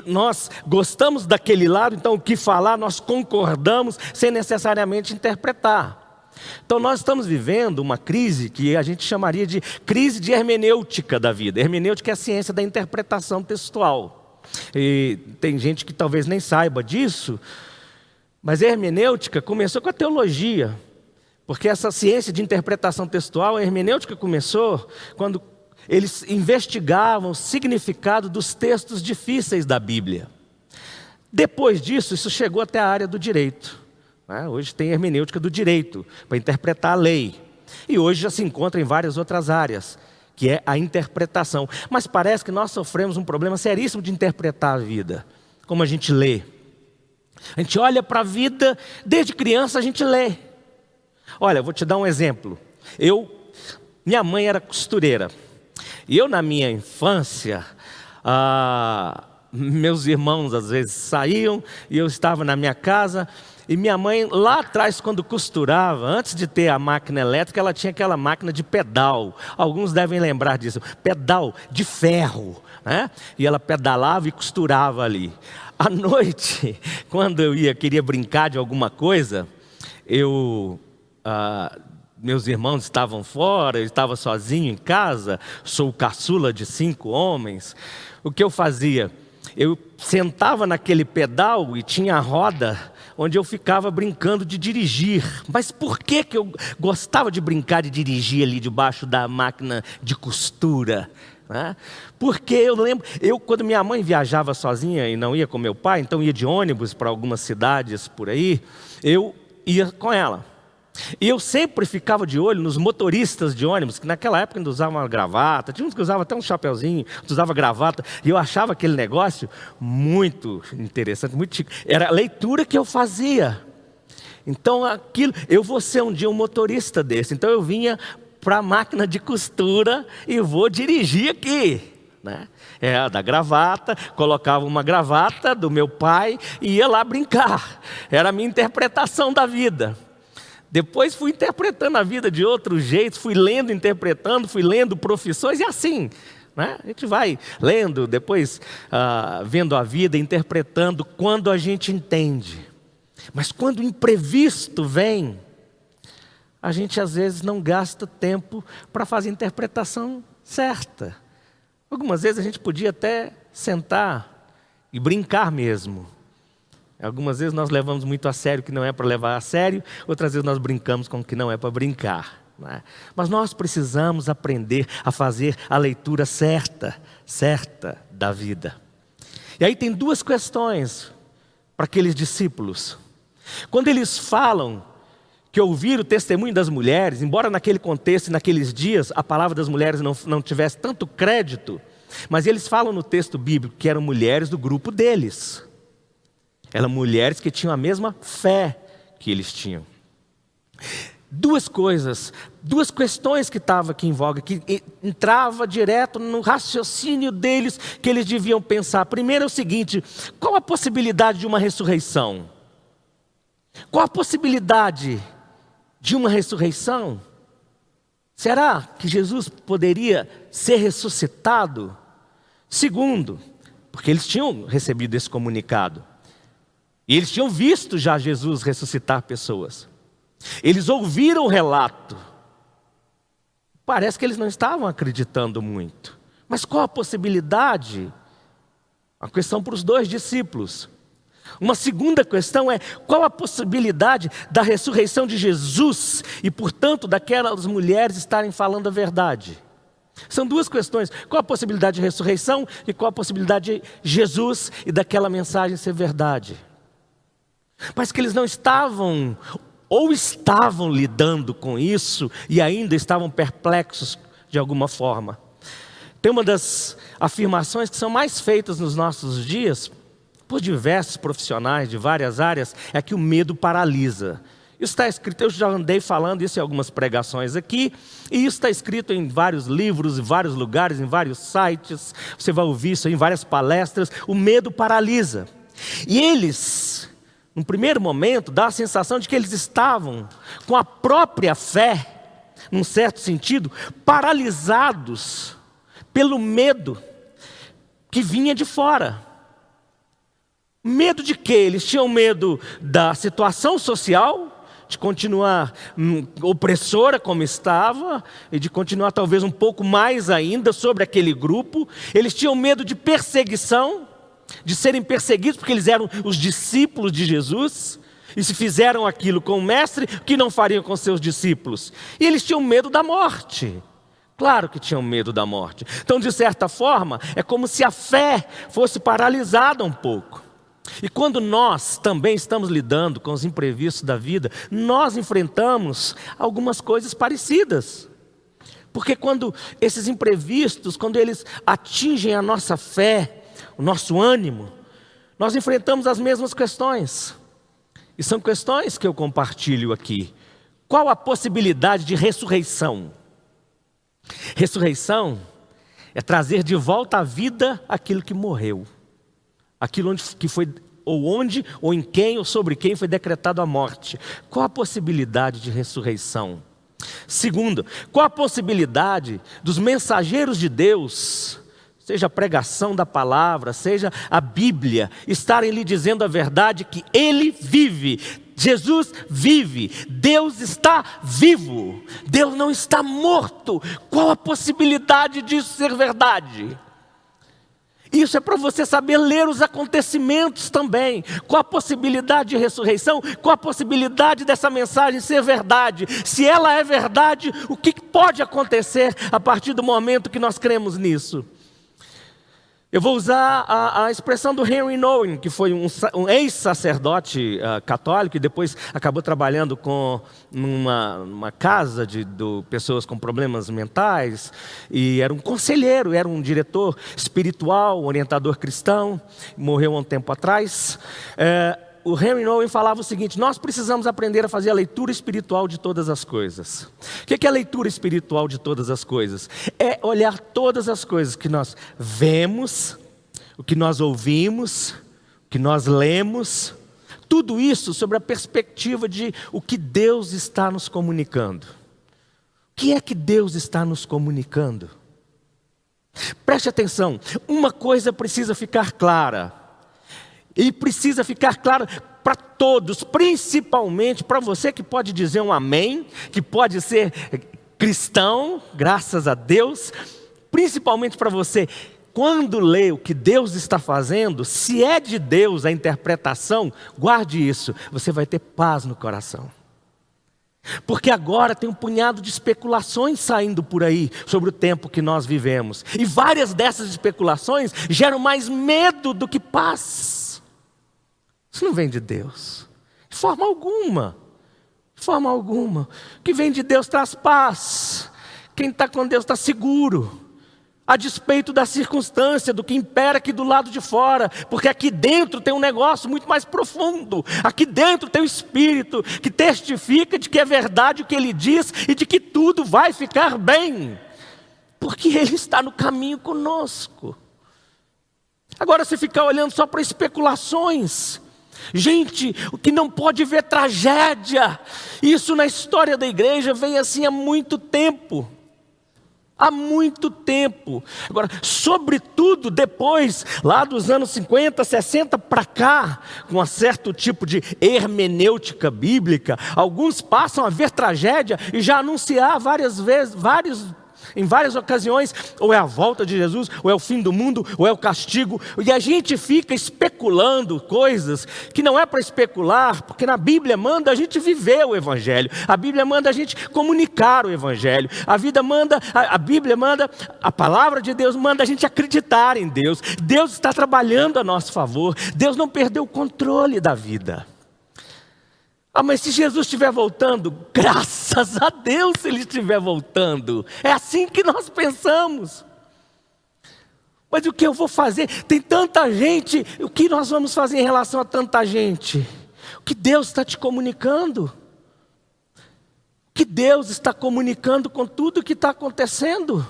A: nós gostamos daquele lado, então o que falar nós concordamos sem necessariamente interpretar. Então nós estamos vivendo uma crise que a gente chamaria de crise de hermenêutica da vida. Hermenêutica é a ciência da interpretação textual. E tem gente que talvez nem saiba disso, mas a hermenêutica começou com a teologia, porque essa ciência de interpretação textual, a hermenêutica começou quando eles investigavam o significado dos textos difíceis da Bíblia. Depois disso, isso chegou até a área do direito. Hoje tem hermenêutica do direito, para interpretar a lei. E hoje já se encontra em várias outras áreas, que é a interpretação. Mas parece que nós sofremos um problema seríssimo de interpretar a vida. Como a gente lê. A gente olha para a vida, desde criança a gente lê. Olha, vou te dar um exemplo. Minha mãe era costureira. E eu, na minha infância, meus irmãos às vezes saíam e eu estava na minha casa. E minha mãe, lá atrás, quando costurava, antes de ter a máquina elétrica, ela tinha aquela máquina de pedal. Alguns devem lembrar disso. Pedal de ferro, né? E ela pedalava e costurava ali. À noite, quando eu queria brincar de alguma coisa, meus irmãos estavam fora, eu estava sozinho em casa, sou o caçula de 5 homens. O que eu fazia? Eu sentava naquele pedal e tinha a roda onde eu ficava brincando de dirigir. Mas por que eu gostava de brincar de dirigir ali debaixo da máquina de costura? Porque eu lembro, quando minha mãe viajava sozinha e não ia com meu pai, então ia de ônibus para algumas cidades por aí, eu ia com ela. E eu sempre ficava de olho nos motoristas de ônibus, que naquela época ainda usavam uma gravata, tinha uns que usavam até um chapeuzinho, outros usavam gravata, e eu achava aquele negócio muito interessante, muito chique. Era a leitura que eu fazia. Então eu vou ser um dia um motorista desse. Então eu vinha para a máquina de costura e vou dirigir aqui, né? Da gravata, colocava uma gravata do meu pai e ia lá brincar. Era a minha interpretação da vida. Depois fui interpretando a vida de outros jeitos, fui lendo, interpretando, fui lendo profissões e assim, né? A gente vai lendo, depois vendo a vida, interpretando quando a gente entende. Mas quando o imprevisto vem, a gente às vezes não gasta tempo para fazer a interpretação certa. Algumas vezes a gente podia até sentar e brincar mesmo. Algumas vezes nós levamos muito a sério o que não é para levar a sério, outras vezes nós brincamos com o que não é para brincar. Não é? Mas nós precisamos aprender a fazer a leitura certa da vida. E aí tem duas questões para aqueles discípulos. Quando eles falam que ouviram o testemunho das mulheres, embora naquele contexto e naqueles dias a palavra das mulheres não tivesse tanto crédito, mas eles falam no texto bíblico que eram mulheres do grupo deles. Eram mulheres que tinham a mesma fé que eles tinham. Duas coisas, duas questões que estavam aqui em voga, que entrava direto no raciocínio deles, que eles deviam pensar. Primeiro é o seguinte: qual a possibilidade de uma ressurreição? Qual a possibilidade de uma ressurreição? Será que Jesus poderia ser ressuscitado? Segundo, porque eles tinham recebido esse comunicado. E eles tinham visto já Jesus ressuscitar pessoas. Eles ouviram o relato. Parece que eles não estavam acreditando muito. Mas qual a possibilidade? Uma questão para os dois discípulos. Uma segunda questão é: qual a possibilidade da ressurreição de Jesus e, portanto, daquelas mulheres estarem falando a verdade? São duas questões. Qual a possibilidade de ressurreição e qual a possibilidade de Jesus e daquela mensagem ser verdade? Mas que eles não estavam, ou estavam lidando com isso e ainda estavam perplexos de alguma forma. Tem uma das afirmações que são mais feitas nos nossos dias, por diversos profissionais de várias áreas, é que o medo paralisa. Isso está escrito, eu já andei falando isso em algumas pregações aqui, e isso está escrito em vários livros, em vários lugares, em vários sites, você vai ouvir isso em várias palestras. O medo paralisa. E eles, no primeiro momento, dá a sensação de que eles estavam com a própria fé, num certo sentido, paralisados pelo medo que vinha de fora. Medo de quê? Eles tinham medo da situação social, de continuar opressora como estava, e de continuar talvez um pouco mais ainda sobre aquele grupo. Eles tinham medo de perseguição, de serem perseguidos porque eles eram os discípulos de Jesus, e se fizeram aquilo com o mestre, o que não fariam com seus discípulos? E eles tinham medo da morte. Claro que tinham medo da morte. Então, de certa forma, é como se a fé fosse paralisada um pouco. E quando nós também estamos lidando com os imprevistos da vida, nós enfrentamos algumas coisas parecidas. Porque quando esses imprevistos, quando eles atingem a nossa fé, o nosso ânimo, nós enfrentamos as mesmas questões. E são questões que eu compartilho aqui. Qual a possibilidade de ressurreição? Ressurreição é trazer de volta à vida aquilo que morreu. Aquilo que foi, onde, ou em quem, ou sobre quem foi decretado a morte. Qual a possibilidade de ressurreição? Segundo, qual a possibilidade dos mensageiros de Deus, seja a pregação da palavra, seja a Bíblia, estarem lhe dizendo a verdade que Ele vive, Jesus vive, Deus está vivo, Deus não está morto. Qual a possibilidade disso ser verdade? Isso é para você saber ler os acontecimentos também. Qual a possibilidade de ressurreição? Qual a possibilidade dessa mensagem ser verdade? Se ela é verdade, o que pode acontecer a partir do momento que nós cremos nisso? Eu vou usar a expressão do Henry Nouwen, que foi um ex-sacerdote católico e depois acabou trabalhando numa casa de pessoas com problemas mentais, e era um conselheiro, era um diretor espiritual, um orientador cristão, morreu há um tempo atrás. O Henry Nouwen falava o seguinte: nós precisamos aprender a fazer a leitura espiritual de todas as coisas. O que é a leitura espiritual de todas as coisas? É olhar todas as coisas que nós vemos, o que nós ouvimos, o que nós lemos, tudo isso sobre a perspectiva de o que Deus está nos comunicando. O que é que Deus está nos comunicando? Preste atenção, uma coisa precisa ficar clara. E precisa ficar claro para todos, principalmente para você que pode dizer um amém, que pode ser cristão, graças a Deus. principalmente para você, quando lê o que Deus está fazendo, se é de Deus a interpretação, guarde isso, você vai ter paz no coração. Porque agora tem um punhado de especulações saindo por aí sobre o tempo que nós vivemos. E várias dessas especulações geram mais medo do que paz. Isso não vem de Deus, de forma alguma. De forma alguma. O que vem de Deus traz paz. Quem está com Deus está seguro. A despeito da circunstância, do que impera aqui do lado de fora. Porque aqui dentro tem um negócio muito mais profundo. Aqui dentro tem um Espírito que testifica de que é verdade o que Ele diz e de que tudo vai ficar bem. Porque Ele está no caminho conosco. Agora, se ficar olhando só para especulações... Gente, o que não pode ver tragédia. Isso na história da igreja vem assim há muito tempo. Há muito tempo. Agora, sobretudo depois, lá dos anos 50, 60 para cá, com um certo tipo de hermenêutica bíblica, alguns passam a ver tragédia e já anunciar em várias ocasiões, ou é a volta de Jesus, ou é o fim do mundo, ou é o castigo. E a gente fica especulando coisas que não é para especular, porque na Bíblia manda a gente viver o Evangelho. A Bíblia manda a gente comunicar o Evangelho. A Bíblia manda, a palavra de Deus manda a gente acreditar em Deus. Deus está trabalhando a nosso favor. Deus não perdeu o controle da vida. Mas se Jesus estiver voltando, graças a Deus se Ele estiver voltando. É assim que nós pensamos. Mas o que eu vou fazer? Tem tanta gente, o que nós vamos fazer em relação a tanta gente? O que Deus está te comunicando? O que Deus está comunicando com tudo o que está acontecendo?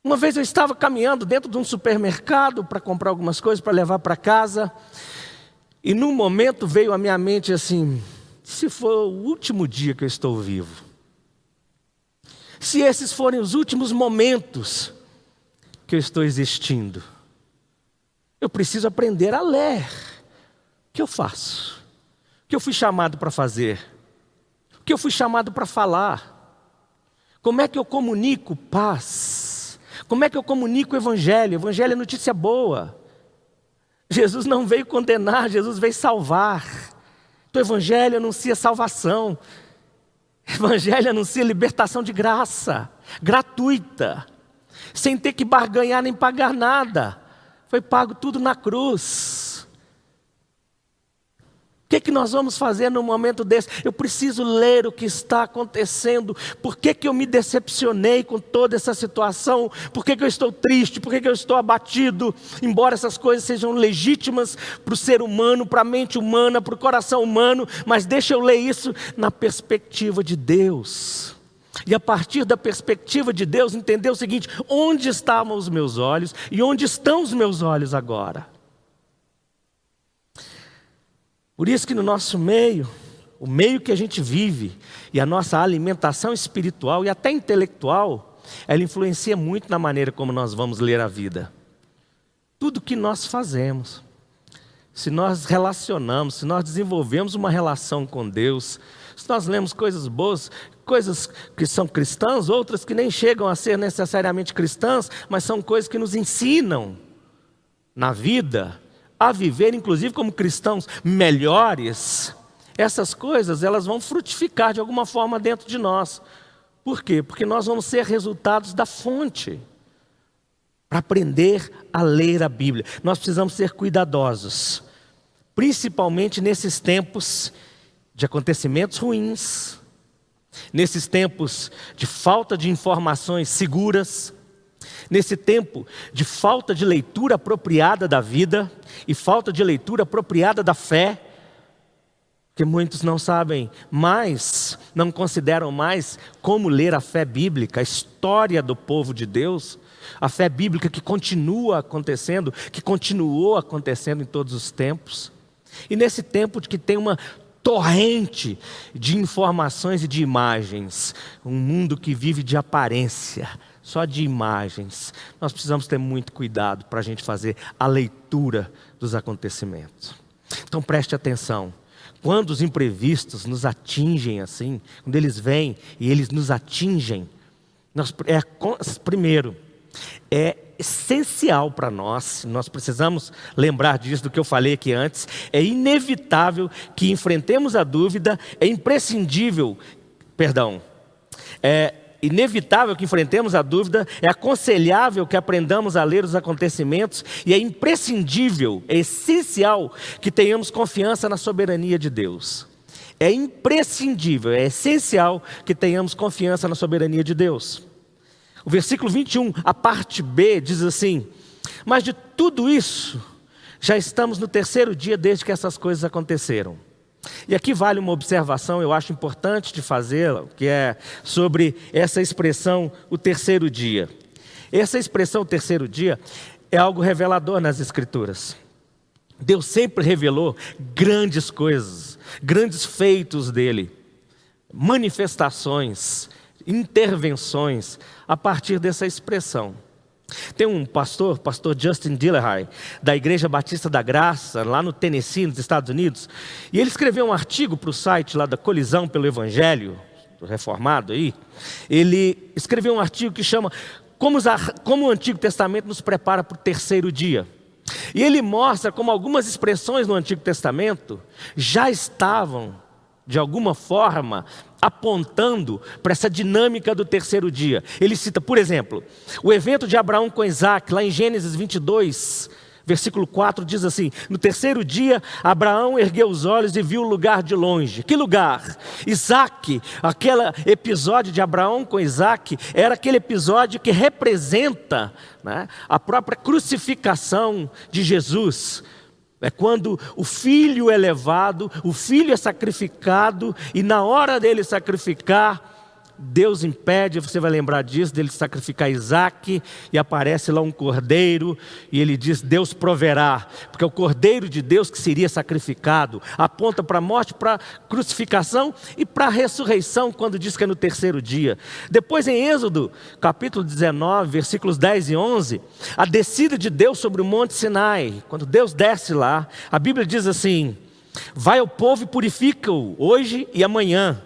A: Uma vez eu estava caminhando dentro de um supermercado para comprar algumas coisas para levar para casa. E num momento veio à minha mente assim, se for o último dia que eu estou vivo, se esses forem os últimos momentos que eu estou existindo, eu preciso aprender a ler. O que eu faço? O que eu fui chamado para fazer? O que eu fui chamado para falar? Como é que eu comunico paz? Como é que eu comunico o Evangelho? O Evangelho é notícia boa. Jesus não veio condenar, Jesus veio salvar. O Evangelho anuncia salvação. O Evangelho anuncia libertação de graça, gratuita, sem ter que barganhar nem pagar nada. Foi pago tudo na cruz. O que nós vamos fazer num momento desse? Eu preciso ler o que está acontecendo. Por que eu me decepcionei com toda essa situação? Por que eu estou triste? Por que eu estou abatido? Embora essas coisas sejam legítimas para o ser humano, para a mente humana, para o coração humano, mas deixa eu ler isso na perspectiva de Deus. E a partir da perspectiva de Deus, entender o seguinte: onde estavam os meus olhos e onde estão os meus olhos agora? Por isso que no nosso meio, o meio que a gente vive, e a nossa alimentação espiritual e até intelectual, ela influencia muito na maneira como nós vamos ler a vida. Tudo que nós fazemos, se nós relacionamos, se nós desenvolvemos uma relação com Deus, se nós lemos coisas boas, coisas que são cristãs, outras que nem chegam a ser necessariamente cristãs, mas são coisas que nos ensinam na vida a viver, inclusive como cristãos melhores, essas coisas elas vão frutificar de alguma forma dentro de nós. Por quê? Porque nós vamos ser resultados da fonte. Para aprender a ler a Bíblia, nós precisamos ser cuidadosos, principalmente nesses tempos de acontecimentos ruins, nesses tempos de falta de informações seguras, nesse tempo de falta de leitura apropriada da vida e falta de leitura apropriada da fé, que muitos não sabem mais, não consideram mais como ler a fé bíblica, a história do povo de Deus, a fé bíblica que continua acontecendo, que continuou acontecendo em todos os tempos. E nesse tempo de que tem uma torrente de informações e de imagens, um mundo que vive de aparência, só de imagens, nós precisamos ter muito cuidado para a gente fazer a leitura dos acontecimentos. Então preste atenção, Quando os imprevistos nos atingem assim, quando eles vêm e eles nos atingem, primeiro, é essencial para nós precisamos lembrar disso, do que eu falei aqui antes, é inevitável que enfrentemos a dúvida, é inevitável que enfrentemos a dúvida, é aconselhável que aprendamos a ler os acontecimentos e é imprescindível, é essencial que tenhamos confiança na soberania de Deus. É imprescindível, é essencial que tenhamos confiança na soberania de Deus. O versículo 21, a parte B, diz assim: mas de tudo isso, já estamos no terceiro dia desde que essas coisas aconteceram. E aqui vale uma observação, eu acho importante de fazê-la, que é sobre essa expressão, o terceiro dia. Essa expressão, o terceiro dia, é algo revelador nas Escrituras. Deus sempre revelou grandes coisas, grandes feitos dele, manifestações, intervenções, a partir dessa expressão. Tem um pastor Justin Dillahry, da Igreja Batista da Graça, lá no Tennessee, nos Estados Unidos, e ele escreveu um artigo para o site lá da Colisão pelo Evangelho, do Reformado aí. Ele escreveu um artigo que chama Como o Antigo Testamento nos prepara para o terceiro dia. E ele mostra como algumas expressões no Antigo Testamento já estavam, de alguma forma, apontando para essa dinâmica do terceiro dia. Ele cita, por exemplo, o evento de Abraão com Isaac, lá em Gênesis 22, versículo 4, diz assim: no terceiro dia, Abraão ergueu os olhos e viu o lugar de longe. Que lugar? Isaac. Aquele episódio de Abraão com Isaac era aquele episódio que representa, né, a própria crucificação de Jesus. É quando o filho é levado, o filho é sacrificado, e na hora dele sacrificar, Deus impede, você vai lembrar disso, dele sacrificar Isaac, e aparece lá um cordeiro, e ele diz: Deus proverá, porque é o cordeiro de Deus que seria sacrificado, aponta para a morte, para a crucificação e para a ressurreição, quando diz que é no terceiro dia. Depois em Êxodo, capítulo 19, versículos 10 e 11, a descida de Deus sobre o monte Sinai, quando Deus desce lá, a Bíblia diz assim: vai ao povo e purifica-o hoje e amanhã.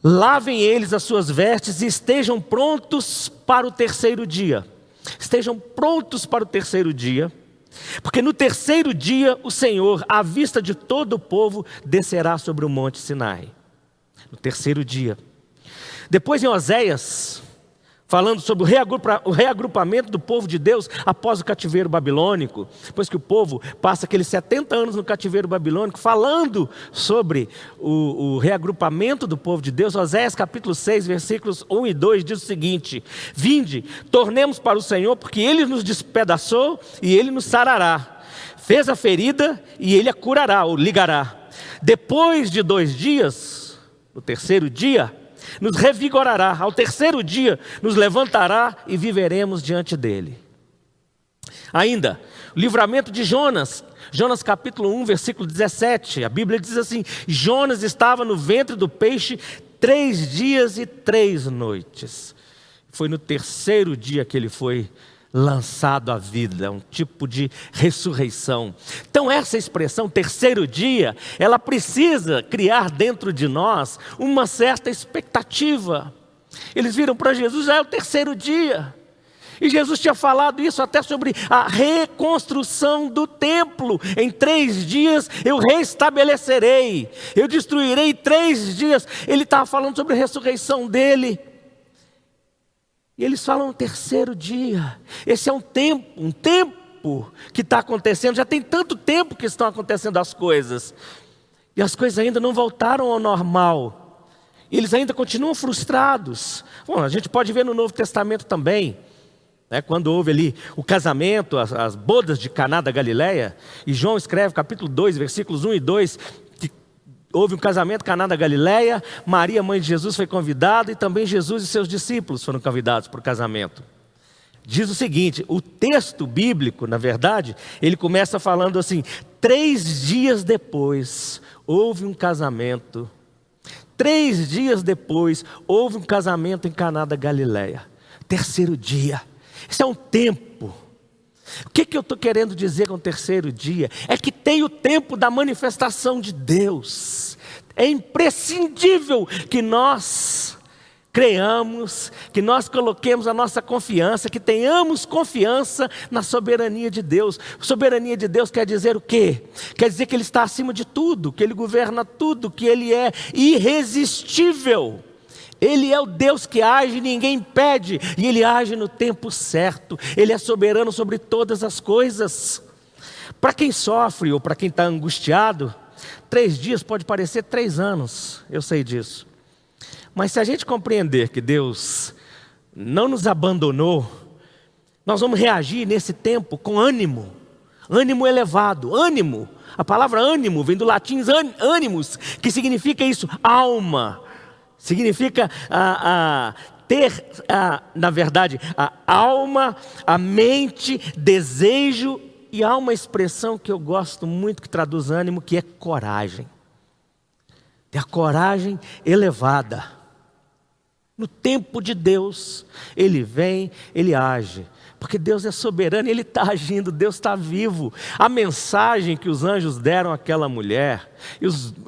A: Lavem eles as suas vestes e estejam prontos para o terceiro dia. Estejam prontos para o terceiro dia, porque no terceiro dia o Senhor, à vista de todo o povo, descerá sobre o monte Sinai. No terceiro dia. Depois em Oséias, falando sobre o reagrupamento do povo de Deus após o cativeiro babilônico, depois que o povo passa aqueles 70 anos no cativeiro babilônico, falando sobre o reagrupamento do povo de Deus, Oséias capítulo 6, versículos 1 e 2, diz o seguinte: vinde, tornemos para o Senhor, porque Ele nos despedaçou e Ele nos sarará, fez a ferida e Ele a curará, ou ligará. Depois de 2 dias, no terceiro dia, nos revigorará, ao terceiro dia nos levantará e viveremos diante dele. Ainda, o livramento de Jonas, Jonas capítulo 1, versículo 17, a Bíblia diz assim: Jonas estava no ventre do peixe 3 dias e 3 noites. Foi no terceiro dia que ele foi lançado à vida, um tipo de ressurreição. Então essa expressão, terceiro dia, ela precisa criar dentro de nós uma certa expectativa. Eles viram para Jesus: já é o terceiro dia. E Jesus tinha falado isso até sobre a reconstrução do templo. Em 3 dias eu restabelecerei, eu destruirei 3 dias. Ele estava falando sobre a ressurreição dele. E eles falam terceiro dia. Esse é um tempo que está acontecendo. Já tem tanto tempo que estão acontecendo as coisas. E as coisas ainda não voltaram ao normal. E eles ainda continuam frustrados. Bom, a gente pode ver no Novo Testamento também, né, quando houve ali o casamento, as bodas de Caná da Galileia. E João escreve capítulo 2, versículos 1 e 2... houve um casamento em Caná da Galileia, Maria, mãe de Jesus, foi convidada, e também Jesus e seus discípulos foram convidados para o casamento. Diz o seguinte, o texto bíblico, na verdade, ele começa falando assim: 3 dias depois, houve um casamento. 3 dias depois, houve um casamento em Caná da Galileia. Terceiro dia. Isso é um tempo. O que eu estou querendo dizer com o terceiro dia? É que tem o tempo da manifestação de Deus. É imprescindível que nós creamos, que nós coloquemos a nossa confiança, que tenhamos confiança na soberania de Deus. Soberania de Deus quer dizer o quê? Quer dizer que Ele está acima de tudo, que Ele governa tudo, que Ele é irresistível. Ele é o Deus que age, ninguém impede, e Ele age no tempo certo. Ele é soberano sobre todas as coisas. Para quem sofre ou para quem está angustiado, 3 dias pode parecer 3 anos, eu sei disso. Mas se a gente compreender que Deus não nos abandonou, nós vamos reagir nesse tempo com ânimo, ânimo elevado, ânimo. A palavra ânimo vem do latim animus, que significa isso, alma. Significa ter, na verdade, a alma, a mente, desejo, e há uma expressão que eu gosto muito que traduz ânimo, que é coragem. Ter a coragem elevada. No tempo de Deus, Ele vem, Ele age. Porque Deus é soberano, Ele está agindo, Deus está vivo. A mensagem que os anjos deram àquela mulher,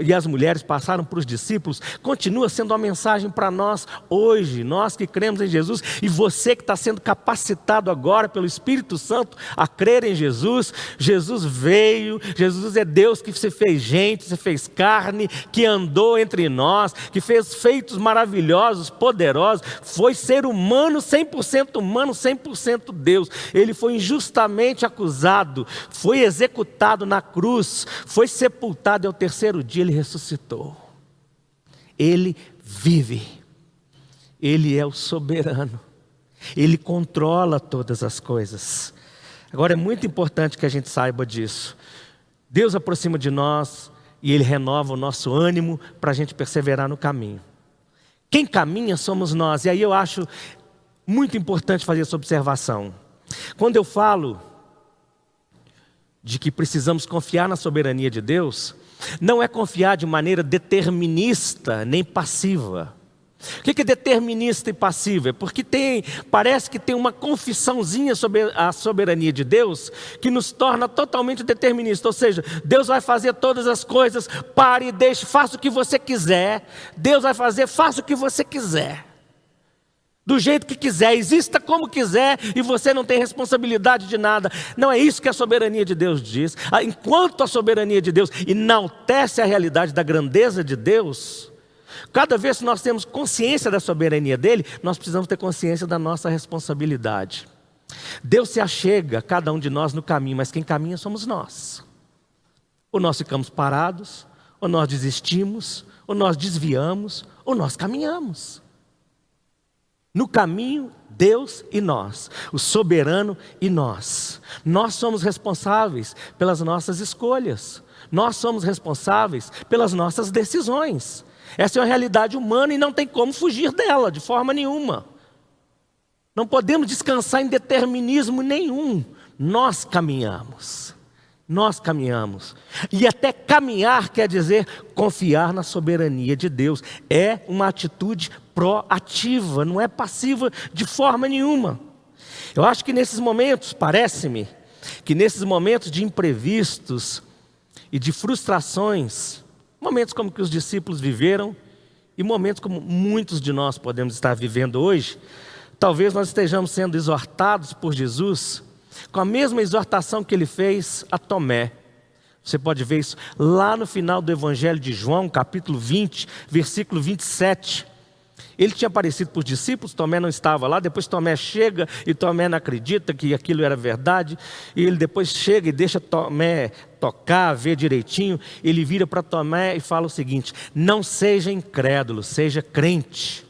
A: e as mulheres passaram para os discípulos, continua sendo uma mensagem para nós hoje, nós que cremos em Jesus, e você que está sendo capacitado agora pelo Espírito Santo a crer em Jesus. Jesus veio, Jesus é Deus que se fez gente, se fez carne, que andou entre nós, que fez feitos maravilhosos, poderosos, foi ser humano, 100% Deus. Ele foi injustamente acusado, foi executado na cruz, foi sepultado, e ao 3º dia Ele ressuscitou. Ele vive, Ele é o soberano, Ele controla todas as coisas. Agora é muito importante que a gente saiba disso. Deus aproxima de nós e Ele renova o nosso ânimo para a gente perseverar no caminho. Quem caminha somos nós, e aí eu acho muito importante fazer essa observação. Quando eu falo de que precisamos confiar na soberania de Deus, não é confiar de maneira determinista nem passiva. O que é determinista e passiva? É porque parece que tem uma confissãozinha sobre a soberania de Deus que nos torna totalmente determinista. Ou seja, Deus vai fazer todas as coisas, pare e deixe, faça o que você quiser. Deus vai fazer, faça o que você quiser. Do jeito que quiser, exista como quiser, e você não tem responsabilidade de nada. Não é isso que a soberania de Deus diz. Enquanto a soberania de Deus enaltece a realidade da grandeza de Deus, cada vez que nós temos consciência da soberania dele, nós precisamos ter consciência da nossa responsabilidade. Deus se achega a cada um de nós no caminho, mas quem caminha somos nós. Ou nós ficamos parados, ou nós desistimos, ou nós desviamos, ou nós caminhamos. No caminho, Deus e nós, o soberano e nós. Nós somos responsáveis pelas nossas escolhas. Nós somos responsáveis pelas nossas decisões. Essa é uma realidade humana e não tem como fugir dela, de forma nenhuma. Não podemos descansar em determinismo nenhum. Nós caminhamos. Nós caminhamos. E até caminhar quer dizer confiar na soberania de Deus. É uma atitude proativa, não é passiva de forma nenhuma. Eu acho que nesses momentos, parece-me, que nesses momentos de imprevistos e de frustrações, momentos como que os discípulos viveram e momentos como muitos de nós podemos estar vivendo hoje, talvez nós estejamos sendo exortados por Jesus com a mesma exortação que Ele fez a Tomé. Você pode ver isso lá no final do Evangelho de João, capítulo 20, versículo 27. Ele tinha aparecido para os discípulos, Tomé não estava lá, depois Tomé chega e Tomé não acredita que aquilo era verdade, e ele depois chega e deixa Tomé tocar, ver direitinho, ele vira para Tomé e fala o seguinte: não seja incrédulo, seja crente.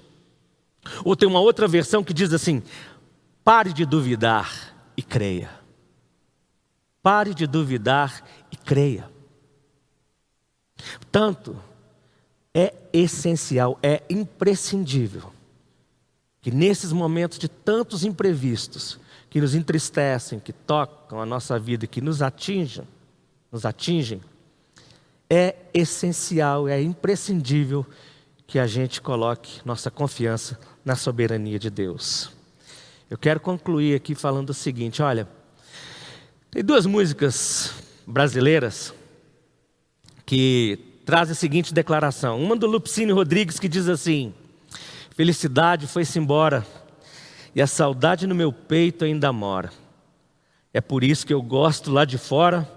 A: Ou tem uma outra versão que diz assim: pare de duvidar e creia. Pare de duvidar e creia. Portanto, é essencial, é imprescindível que nesses momentos de tantos imprevistos que nos entristecem, que tocam a nossa vida e que nos atingem, é essencial, é imprescindível que a gente coloque nossa confiança na soberania de Deus. Eu quero concluir aqui falando o seguinte: olha, Tem duas músicas brasileiras que trazem a seguinte declaração. Uma do Lupicínio Rodrigues que diz assim: felicidade foi-se embora e a saudade no meu peito ainda mora. É por isso que eu gosto lá de fora,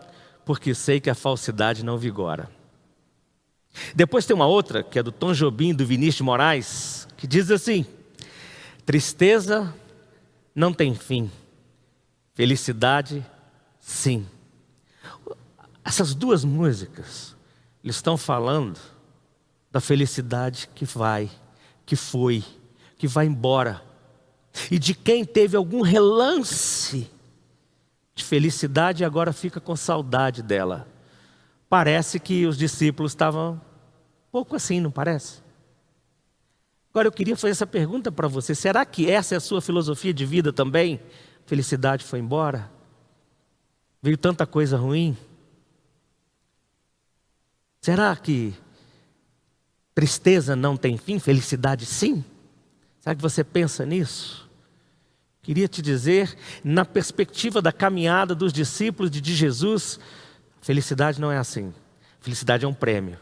A: porque sei que a falsidade não vigora. Depois tem uma outra, que é do Tom Jobim e do Vinícius de Moraes, que diz assim: tristeza não tem fim, felicidade sim. Essas duas músicas, eles estão falando da felicidade que vai, que foi, que vai embora. E de quem teve algum relance de felicidade e agora fica com saudade dela. Parece que os discípulos estavam um pouco assim, não parece? Agora eu queria fazer essa pergunta para você. Será que essa é a sua filosofia de vida também? Felicidade foi embora? Veio tanta coisa ruim? Será que tristeza não tem fim, felicidade sim? Será que você pensa nisso? Queria te dizer, na perspectiva da caminhada dos discípulos de Jesus, felicidade não é assim. Felicidade é um prêmio.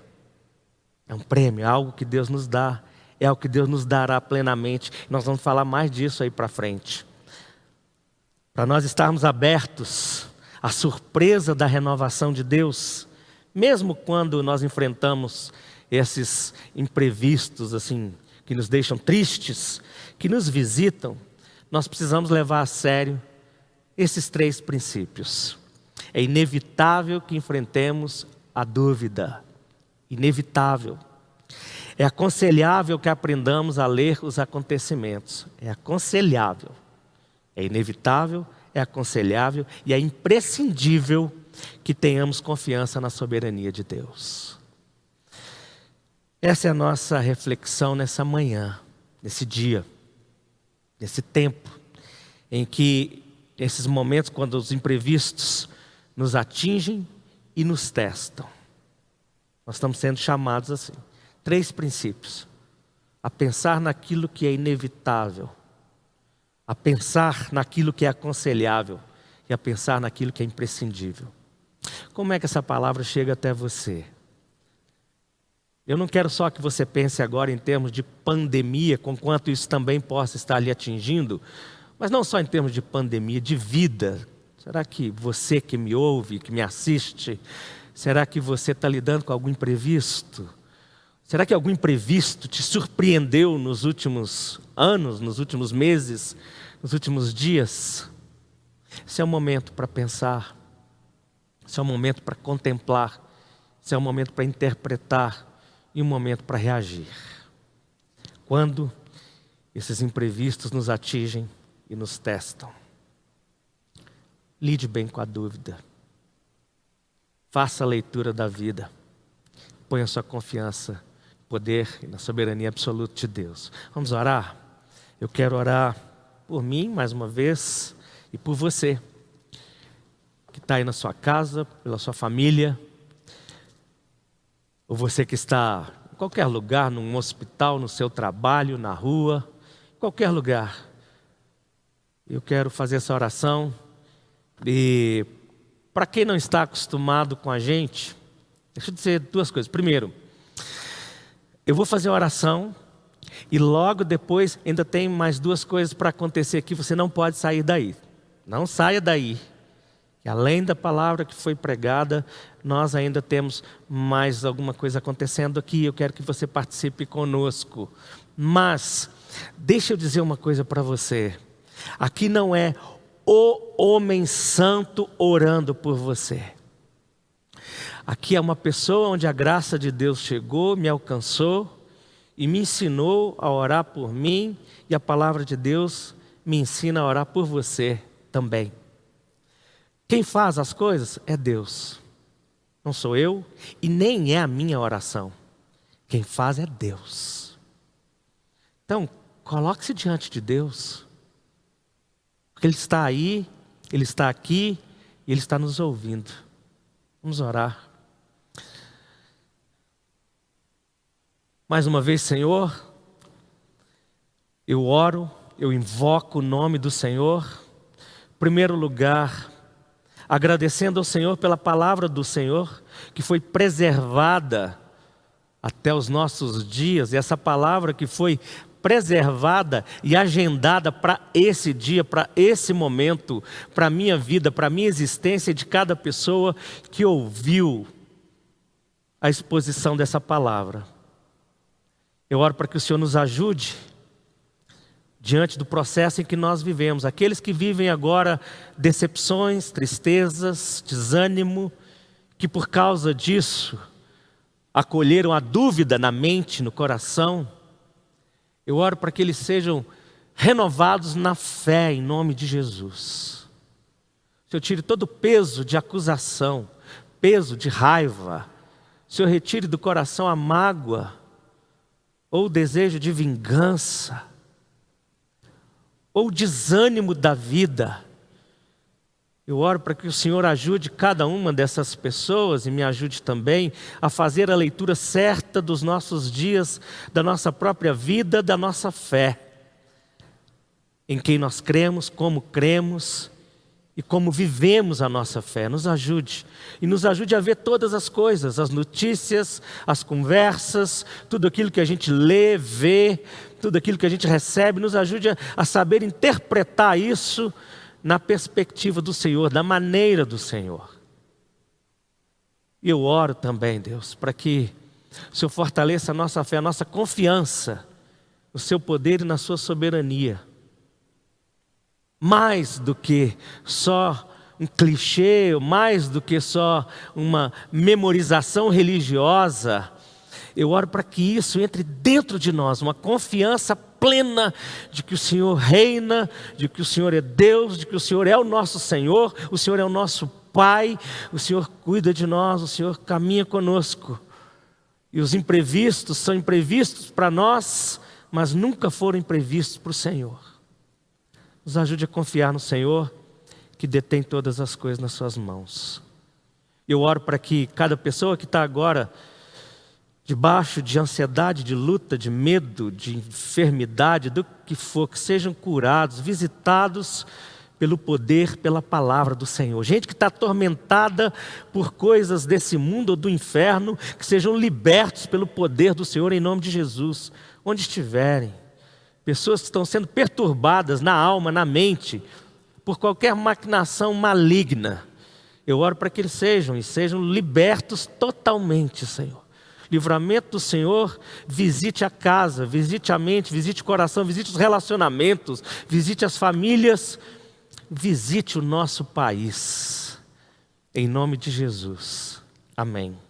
A: É um prêmio, é algo que Deus nos dá. É algo que Deus nos dará plenamente. Nós vamos falar mais disso aí para frente. Para nós estarmos abertos à surpresa da renovação de Deus, mesmo quando nós enfrentamos esses imprevistos assim, que nos deixam tristes, que nos visitam, nós precisamos levar a sério esses três princípios. É inevitável que enfrentemos a dúvida. Inevitável. É aconselhável que aprendamos a ler os acontecimentos. É aconselhável. É inevitável, é aconselhável e é imprescindível que tenhamos confiança na soberania de Deus. Essa é a nossa reflexão nessa manhã, nesse dia, nesse tempo em que esses momentos quando os imprevistos nos atingem e nos testam. Nós estamos sendo chamados assim. 3 princípios. A pensar naquilo que é inevitável. A pensar naquilo que é aconselhável. E a pensar naquilo que é imprescindível. Como é que essa palavra chega até você? Eu não quero só que você pense agora em termos de pandemia, conquanto isso também possa estar lhe atingindo, mas não só em termos de pandemia, de vida. Será que você que me ouve, que me assiste, será que você está lidando com algum imprevisto? Será que algum imprevisto te surpreendeu nos últimos anos, nos últimos meses, nos últimos dias? Esse é o momento para pensar, esse é o momento para contemplar, esse é o momento para interpretar e um momento para reagir. Quando esses imprevistos nos atingem e nos testam, lide bem com a dúvida. Faça a leitura da vida. Ponha sua confiança no poder e na soberania absoluta de Deus. Vamos orar? Eu quero orar por mim, mais uma vez, e por você, que está aí na sua casa, pela sua família, ou você que está em qualquer lugar, num hospital, no seu trabalho, na rua, em qualquer lugar. Eu quero fazer essa oração. E para quem não está acostumado com a gente, deixa eu dizer 2 coisas. Primeiro, eu vou fazer a oração e logo depois ainda tem mais 2 coisas para acontecer aqui. Você não pode sair daí. Não saia daí. E além da palavra que foi pregada, nós ainda temos mais alguma coisa acontecendo aqui. Eu quero que você participe conosco. Mas, deixa eu dizer uma coisa para você. Aqui não é o homem santo orando por você. Aqui é uma pessoa onde a graça de Deus chegou, me alcançou e me ensinou a orar por mim. E a palavra de Deus me ensina a orar por você também. Quem faz as coisas é Deus. Não sou eu e nem é a minha oração. Quem faz é Deus. Então, coloque-se diante de Deus. Porque Ele está aí, Ele está aqui e Ele está nos ouvindo. Vamos orar. Mais uma vez, Senhor, eu oro, eu invoco o nome do Senhor. Em primeiro lugar, agradecendo ao Senhor pela palavra do Senhor, que foi preservada até os nossos dias, e essa palavra que foi preservada e agendada para esse dia, para esse momento, para a minha vida, para a minha existência, de cada pessoa que ouviu a exposição dessa palavra. Eu oro para que o Senhor nos ajude diante do processo em que nós vivemos. Aqueles que vivem agora decepções, tristezas, desânimo, que por causa disso acolheram a dúvida na mente, no coração, eu oro para que eles sejam renovados na fé, em nome de Jesus. Senhor, tire todo o peso de acusação, peso de raiva. Senhor, retire do coração a mágoa, ou o desejo de vingança, ou o desânimo da vida. Eu oro para que o Senhor ajude cada uma dessas pessoas e me ajude também a fazer a leitura certa dos nossos dias, da nossa própria vida, da nossa fé. Em quem nós cremos, como cremos e como vivemos a nossa fé. Nos ajude. E nos ajude a ver todas as coisas, as notícias, as conversas, tudo aquilo que a gente lê, vê, tudo aquilo que a gente recebe. Nos ajude a saber interpretar isso na perspectiva do Senhor, da maneira do Senhor. E eu oro também, Deus, para que o Senhor fortaleça a nossa fé, a nossa confiança no seu poder e na sua soberania. Mais do que só um clichê, mais do que só uma memorização religiosa, eu oro para que isso entre dentro de nós, uma confiança plena de que o Senhor reina, de que o Senhor é Deus, de que o Senhor é o nosso Senhor, o Senhor é o nosso Pai, o Senhor cuida de nós, o Senhor caminha conosco. E os imprevistos são imprevistos para nós, mas nunca foram imprevistos para o Senhor. Nos ajude a confiar no Senhor, que detém todas as coisas nas suas mãos. Eu oro para que cada pessoa que está agora debaixo de ansiedade, de luta, de medo, de enfermidade, do que for, que sejam curados, visitados pelo poder, pela palavra do Senhor. Gente que está atormentada por coisas desse mundo ou do inferno, que sejam libertos pelo poder do Senhor em nome de Jesus, onde estiverem. Pessoas que estão sendo perturbadas na alma, na mente, por qualquer maquinação maligna. Eu oro para que eles sejam libertos totalmente, Senhor. Livramento do Senhor, visite a casa, visite a mente, visite o coração, visite os relacionamentos, visite as famílias, visite o nosso país. Em nome de Jesus. Amém.